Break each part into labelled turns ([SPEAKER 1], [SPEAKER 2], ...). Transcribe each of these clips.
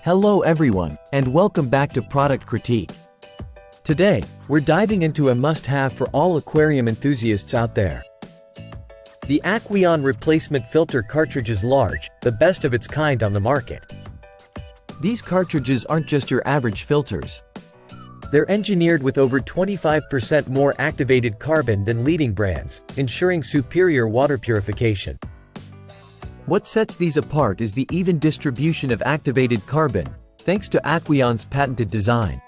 [SPEAKER 1] Hello everyone, and welcome back to Product Critique. Today, we're diving into a must-have for all aquarium enthusiasts out there. The Aqueon Replacement Filter Cartridges Large, the best of its kind on the market. These cartridges aren't just your average filters. They're engineered with over 25% more activated carbon than leading brands, ensuring superior water purification. What sets these apart is the even distribution of activated carbon, thanks to Aqueon's patented design.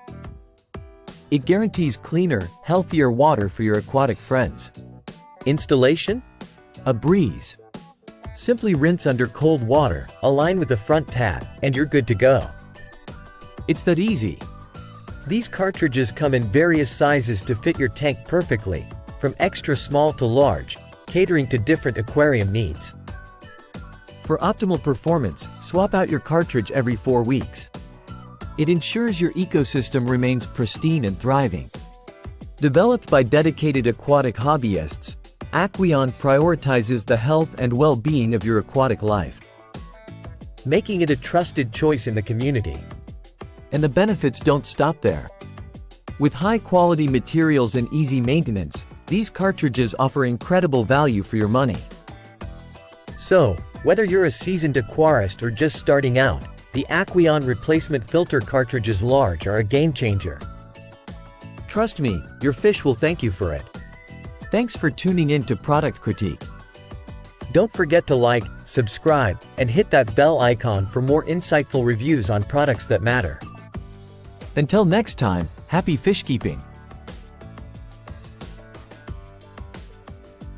[SPEAKER 1] It guarantees cleaner, healthier water for your aquatic friends. Installation? A breeze. Simply rinse under cold water, align with the front tap, and you're good to go. It's that easy. These cartridges come in various sizes to fit your tank perfectly, from extra small to large, catering to different aquarium needs. For optimal performance, swap out your cartridge every 4 weeks. It ensures your ecosystem remains pristine and thriving. Developed by dedicated aquatic hobbyists, Aqueon prioritizes the health and well-being of your aquatic life, making it a trusted choice in the community. And the benefits don't stop there. With high-quality materials and easy maintenance, these cartridges offer incredible value for your money. So, whether you're a seasoned aquarist or just starting out, the Aqueon Replacement Filter Cartridges Large are a game-changer. Trust me, your fish will thank you for it. Thanks for tuning in to Product Critique. Don't forget to like, subscribe, and hit that bell icon for more insightful reviews on products that matter. Until next time, happy fish keeping!